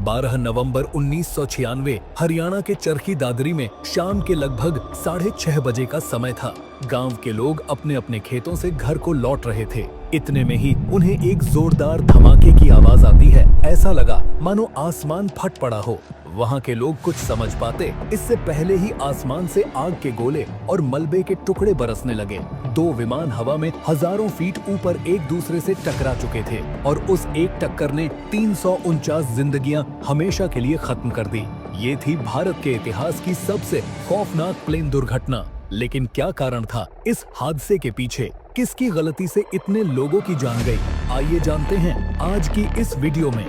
12 नवंबर 1996 हरियाणा के चरखी दादरी में शाम के लगभग 6:30 बजे का समय था। गांव के लोग अपने अपने खेतों से घर को लौट रहे थे। इतने में ही उन्हें एक जोरदार धमाके की आवाज आती है। ऐसा लगा मानो आसमान फट पड़ा हो। वहां के लोग कुछ समझ पाते इससे पहले ही आसमान से आग के गोले और मलबे के टुकड़े बरसने लगे। 2 विमान हवा में हजारों फीट ऊपर एक दूसरे से टकरा चुके थे और उस एक टक्कर ने 349 जिंदगियां हमेशा के लिए खत्म कर दी। ये थी भारत के इतिहास की सबसे खौफनाक प्लेन दुर्घटना। लेकिन क्या कारण था इस हादसे के पीछे? किसकी गलती से इतने लोगों की जान गई? आइए जानते हैं आज की इस वीडियो में।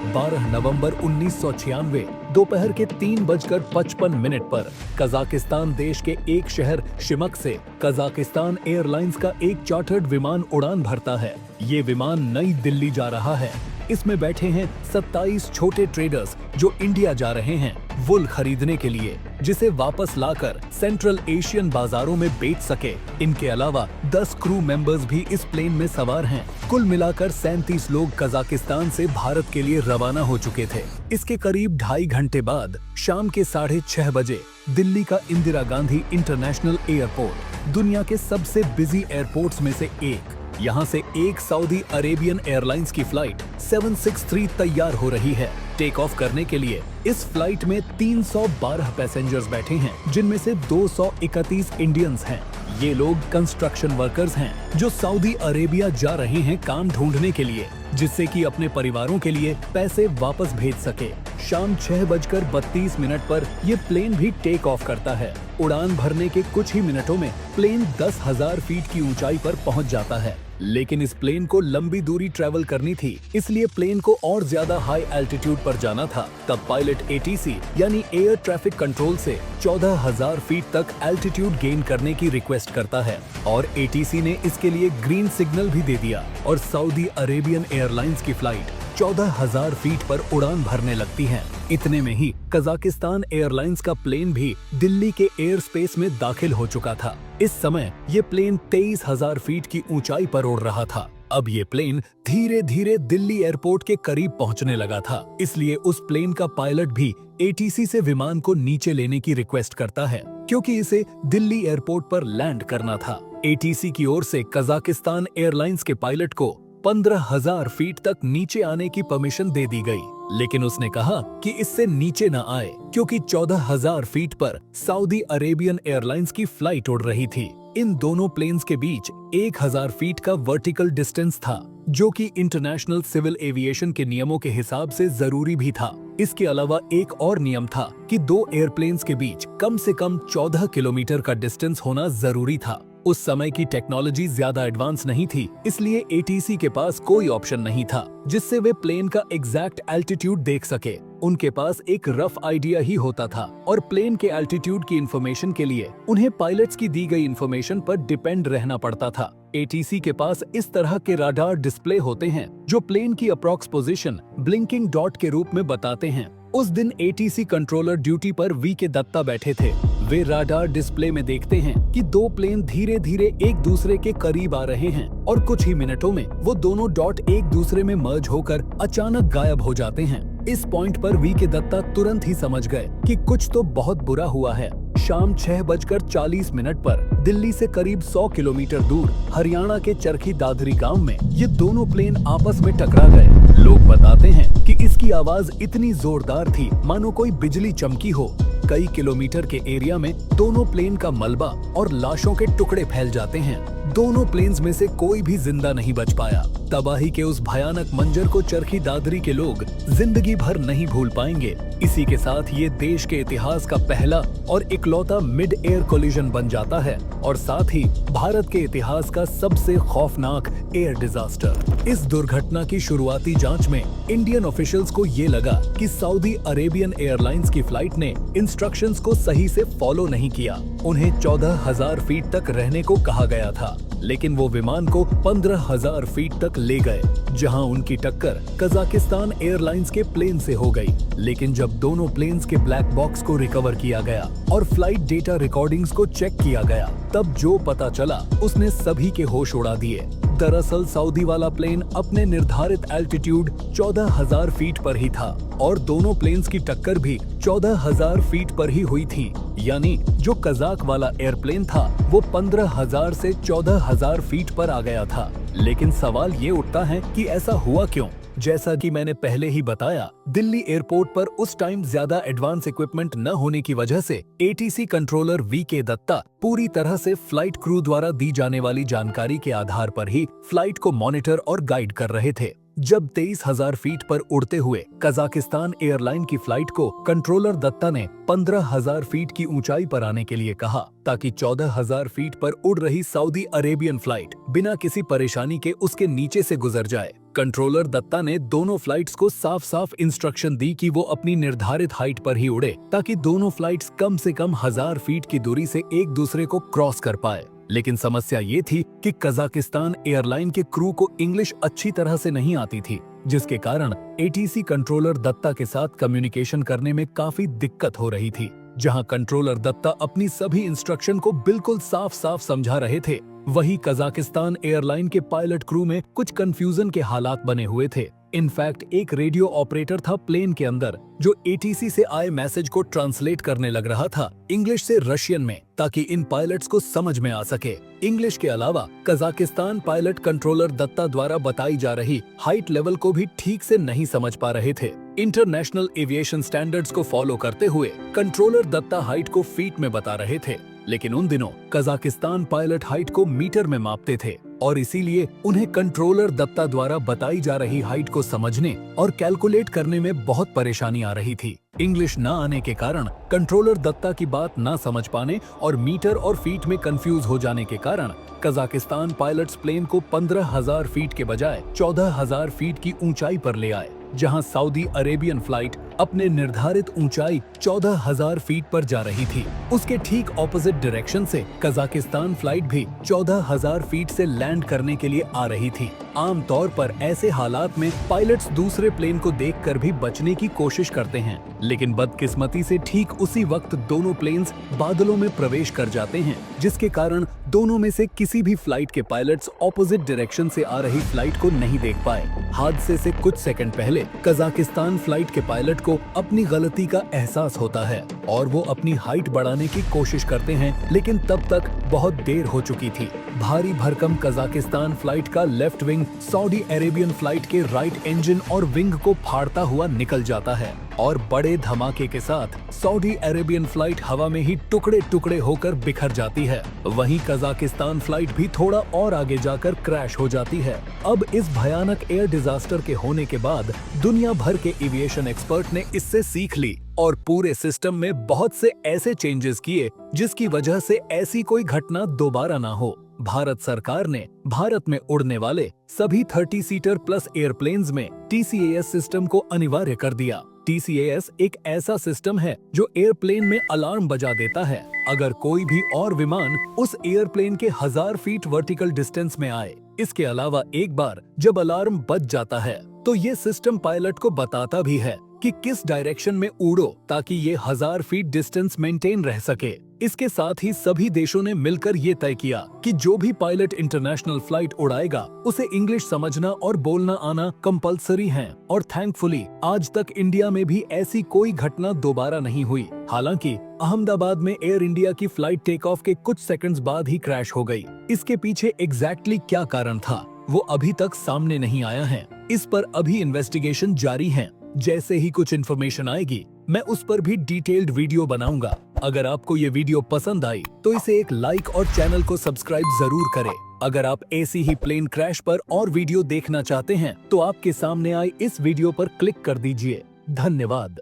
12 नवंबर 1996 दोपहर के 3:55 पर कजाकिस्तान देश के एक शहर शिमक से कजाकिस्तान एयरलाइंस का एक चार्टर्ड विमान उड़ान भरता है। ये विमान नई दिल्ली जा रहा है। इसमें बैठे हैं 27 छोटे ट्रेडर्स जो इंडिया जा रहे हैं वुल खरीदने के लिए, जिसे वापस लाकर सेंट्रल एशियन बाजारों में बेच सके। इनके अलावा 10 क्रू मेंबर्स भी इस प्लेन में सवार हैं। कुल मिलाकर 37 लोग कजाकिस्तान से भारत के लिए रवाना हो चुके थे। इसके करीब 2.5 घंटे बाद शाम के 6:30 बजे दिल्ली का इंदिरा गांधी इंटरनेशनल एयरपोर्ट, दुनिया के सबसे बिजी एयरपोर्ट्स में से एक, यहाँ से एक सऊदी अरेबियन एयरलाइंस की फ्लाइट 763 तैयार हो रही है टेक ऑफ करने के लिए। इस फ्लाइट में 312 पैसेंजर्स बैठे हैं, जिनमें से 231 इंडियंस हैं। ये लोग कंस्ट्रक्शन वर्कर्स हैं जो सऊदी अरेबिया जा रहे हैं काम ढूंढने के लिए, जिससे कि अपने परिवारों के लिए पैसे वापस भेज सके। शाम 6:32 पर ये प्लेन भी टेक ऑफ करता है। उड़ान भरने के कुछ ही मिनटों में प्लेन 10,000 फीट की ऊंचाई पर पहुंच जाता है। लेकिन इस प्लेन को लंबी दूरी ट्रैवल करनी थी, इसलिए प्लेन को और ज्यादा हाई एल्टीट्यूड पर जाना था। तब पायलट ATC यानी एयर ट्रैफिक कंट्रोल से 14,000 फीट तक एल्टीट्यूड गेन करने की रिक्वेस्ट करता है और ATC ने इसके लिए ग्रीन सिग्नल भी दे दिया और सऊदी अरेबियन एयरलाइंस की फ्लाइट 14,000 फीट पर उड़ान भरने लगती है। इतने में ही कजाकिस्तान एयरलाइंस का प्लेन भी दिल्ली के एयर स्पेस में दाखिल हो चुका था। इस समय ये प्लेन 23,000 फीट की ऊंचाई पर उड़ रहा था। अब ये प्लेन धीरे धीरे दिल्ली एयरपोर्ट के करीब पहुंचने लगा था, इसलिए उस प्लेन का पायलट भी ATC से विमान को नीचे लेने की रिक्वेस्ट करता है, क्योंकि इसे दिल्ली एयरपोर्ट पर लैंड करना था। ATC की ओर से कजाकिस्तान एयरलाइंस के पायलट को 15,000 फीट तक नीचे आने की परमिशन दे दी गई, लेकिन उसने कहा कि इससे नीचे न आए, क्योंकि 14,000 फीट पर सऊदी अरेबियन एयरलाइंस की फ्लाइट उड़ रही थी। इन दोनों प्लेन्स के बीच 1,000 फीट का वर्टिकल डिस्टेंस था, जो कि इंटरनेशनल सिविल एविएशन के नियमों के हिसाब से जरूरी भी था। इसके अलावा एक और नियम था कि 2 एयरप्लेन्स के बीच कम से कम 14 किलोमीटर का डिस्टेंस होना जरूरी था। उस समय की टेक्नोलॉजी ज्यादा एडवांस नहीं थी, इसलिए ATC के पास कोई ऑप्शन नहीं था जिससे वे प्लेन का एग्जैक्ट एल्टीट्यूड देख सके। उनके पास एक रफ आइडिया ही होता था और प्लेन के एल्टीट्यूड की इंफॉर्मेशन के लिए उन्हें पायलट्स की दी गई इंफॉर्मेशन पर डिपेंड रहना पड़ता था। ATC के पास इस तरह के राडार डिस्प्ले होते हैं जो प्लेन की अप्रॉक्स पोजीशन ब्लिंकिंग डॉट के रूप में बताते हैं। उस दिन ATC कंट्रोलर ड्यूटी पर VK दत्ता बैठे थे। वे राडार डिस्प्ले में देखते हैं कि 2 प्लेन धीरे धीरे एक दूसरे के करीब आ रहे हैं और कुछ ही मिनटों में वो दोनों डॉट एक दूसरे में मर्ज होकर अचानक गायब हो जाते हैं। इस पॉइंट पर VK दत्ता तुरंत ही समझ गए कि कुछ तो बहुत बुरा हुआ है। शाम 6:40 पर दिल्ली से करीब 100 किलोमीटर दूर हरियाणा के चरखी दादरी गांव में ये दोनों प्लेन आपस में टकरा गए। लोग बताते हैं कि इसकी आवाज इतनी जोरदार थी मानो कोई बिजली चमकी हो। कई किलोमीटर के एरिया में दोनों प्लेन का मलबा और लाशों के टुकड़े फैल जाते हैं। दोनों प्लेन्स में से कोई भी जिंदा नहीं बच पाया। तबाही के उस भयानक मंजर को चरखी दादरी के लोग जिंदगी भर नहीं भूल पाएंगे। इसी के साथ ये देश के इतिहास का पहला और इकलौता मिड एयर कोलिजन बन जाता है और साथ ही भारत के इतिहास का सबसे खौफनाक एयर डिजास्टर। इस दुर्घटना की शुरुआती जांच में इंडियन ऑफिशियल्स को ये लगा कि सऊदी अरेबियन एयरलाइंस की फ्लाइट ने इंस्ट्रक्शंस को सही से फॉलो नहीं किया। उन्हें 14,000 फीट तक रहने को कहा गया था, लेकिन वो विमान को 15,000 फीट तक ले गए, जहां उनकी टक्कर कजाकिस्तान एयरलाइंस के प्लेन से हो गई। लेकिन जब दोनों प्लेन्स के ब्लैक बॉक्स को रिकवर किया गया और फ्लाइट डेटा रिकॉर्डिंग्स को चेक किया गया, तब जो पता चला उसने सभी के होश उड़ा दिए। दरअसल सऊदी वाला प्लेन अपने निर्धारित एल्टीट्यूड 14,000 फीट पर ही था और दोनों प्लेन्स की टक्कर भी 14,000 फीट पर ही हुई थी। यानी जो कजाक वाला एयरप्लेन था वो 15,000 से 14,000 फीट पर आ गया था। लेकिन सवाल ये उठता है कि ऐसा हुआ क्यों? जैसा कि मैंने पहले ही बताया, दिल्ली एयरपोर्ट पर उस टाइम ज्यादा एडवांस इक्विपमेंट न होने की वजह से एटीसी कंट्रोलर वीके दत्ता पूरी तरह से फ्लाइट क्रू द्वारा दी जाने वाली जानकारी के आधार पर ही फ्लाइट को मॉनिटर और गाइड कर रहे थे। जब 23,000 फीट पर उड़ते हुए कजाकिस्तान एयरलाइन की फ्लाइट को कंट्रोलर दत्ता ने 15,000 फीट की ऊंचाई पर आने के लिए कहा ताकि 14,000 फीट पर उड़ रही सऊदी अरेबियन फ्लाइट बिना किसी परेशानी के उसके नीचे से गुजर जाए। कंट्रोलर दत्ता ने दोनों फ्लाइट्स को साफ साफ इंस्ट्रक्शन दी कि वो अपनी निर्धारित हाइट पर ही उड़े ताकि दोनों फ्लाइट्स कम से कम 1,000 फीट की दूरी से एक दूसरे को क्रॉस कर पाए। लेकिन समस्या ये थी कि कजाकिस्तान एयरलाइन के क्रू को इंग्लिश अच्छी तरह से नहीं आती थी, जिसके कारण एटीसी कंट्रोलर दत्ता के साथ कम्युनिकेशन करने में काफी दिक्कत हो रही थी। जहां कंट्रोलर दत्ता अपनी सभी इंस्ट्रक्शन को बिल्कुल साफ साफ समझा रहे थे, वहीं कजाकिस्तान एयरलाइन के पायलट क्रू में कुछ कंफ्यूजन के हालात बने हुए थे। इनफैक्ट एक रेडियो ऑपरेटर था प्लेन के अंदर जो एटीसी से आए मैसेज को ट्रांसलेट करने लग रहा था इंग्लिश से रशियन में ताकि इन पायलट्स को समझ में आ सके। इंग्लिश के अलावा कजाकिस्तान पायलट कंट्रोलर दत्ता द्वारा बताई जा रही हाइट लेवल को भी ठीक से नहीं समझ पा रहे थे। इंटरनेशनल एविएशन स्टैंडर्ड्स को फॉलो करते हुए कंट्रोलर दत्ता हाइट को फीट में बता रहे थे, लेकिन उन दिनों कजाकिस्तान पायलट हाइट को मीटर में मापते थे और इसीलिए उन्हें कंट्रोलर दत्ता द्वारा बताई जा रही हाइट को समझने और कैलकुलेट करने में बहुत परेशानी आ रही थी। इंग्लिश न आने के कारण कंट्रोलर दत्ता की बात न समझ पाने और मीटर और फीट में कंफ्यूज हो जाने के कारण कजाकिस्तान पायलट्स प्लेन को 15,000 फीट के बजाय 14,000 फीट की ऊंचाई पर ले आए, जहां सऊदी अरेबियन फ्लाइट अपने निर्धारित ऊंचाई 14,000 फीट पर जा रही थी। उसके ठीक ऑपोजिट डायरेक्शन से कजाकिस्तान फ्लाइट भी 14,000 फीट से लैंड करने के लिए आ रही थी। आमतौर पर ऐसे हालात में पायलट्स दूसरे प्लेन को देखकर भी बचने की कोशिश करते हैं, लेकिन बदकिस्मती से ठीक उसी वक्त दोनों प्लेन्स बादलों में प्रवेश कर जाते हैं, जिसके कारण दोनों में से किसी भी फ्लाइट के पायलट्स ऑपोजिट डायरेक्शन से आ रही फ्लाइट को नहीं देख पाए। हादसे से कुछ सेकंड पहले कजाकिस्तान फ्लाइट के पायलट को अपनी गलती का एहसास होता है और वो अपनी हाइट बढ़ाने की कोशिश करते हैं, लेकिन तब तक बहुत देर हो चुकी थी। भारी भरकम कजाकिस्तान फ्लाइट का left wing Saudi Arabian flight के राइट इंजन और विंग को फाड़ता हुआ निकल जाता है और बड़े धमाके के साथ सऊदी अरेबियन फ्लाइट हवा में ही टुकड़े टुकड़े होकर बिखर जाती है। वहीं कजाकिस्तान फ्लाइट भी थोड़ा और आगे जाकर क्रैश हो जाती है। अब इस भयानक एयर डिजास्टर के होने के बाद दुनिया भर के एविएशन एक्सपर्ट ने इससे सीख ली और पूरे सिस्टम में बहुत से ऐसे चेंजेस किए जिसकी वजह से ऐसी कोई घटना दोबारा ना हो। भारत सरकार ने भारत में उड़ने वाले सभी 30 सीटर प्लस एयरप्लेन्स में TCAS सिस्टम को अनिवार्य कर दिया। TCAS एक ऐसा सिस्टम है जो एयरप्लेन में अलार्म बजा देता है अगर कोई भी और विमान उस एयरप्लेन के 1,000 फीट वर्टिकल डिस्टेंस में आए। इसके अलावा एक बार जब अलार्म बज जाता है तो ये सिस्टम पायलट को बताता भी है कि किस डायरेक्शन में उड़ो ताकि ये 1,000 फीट डिस्टेंस मेंटेन रह सके। इसके साथ ही सभी देशों ने मिलकर ये तय किया कि जो भी पायलट इंटरनेशनल फ्लाइट उड़ाएगा उसे इंग्लिश समझना और बोलना आना कंपलसरी है और थैंकफुली आज तक इंडिया में भी ऐसी कोई घटना दोबारा नहीं हुई। हालांकि अहमदाबाद में एयर इंडिया की फ्लाइट टेक ऑफ के कुछ सेकंड्स बाद ही क्रैश हो गई। इसके पीछे एग्जैक्टली क्या कारण था वो अभी तक सामने नहीं आया है। इस पर अभी इन्वेस्टिगेशन जारी है। जैसे ही कुछ इन्फॉर्मेशन आएगी मैं उस पर भी डिटेल्ड वीडियो बनाऊंगा। अगर आपको ये वीडियो पसंद आई तो इसे एक लाइक और चैनल को सब्सक्राइब जरूर करें। अगर आप ऐसी ही प्लेन क्रैश पर और वीडियो देखना चाहते हैं तो आपके सामने आई इस वीडियो पर क्लिक कर दीजिए। धन्यवाद।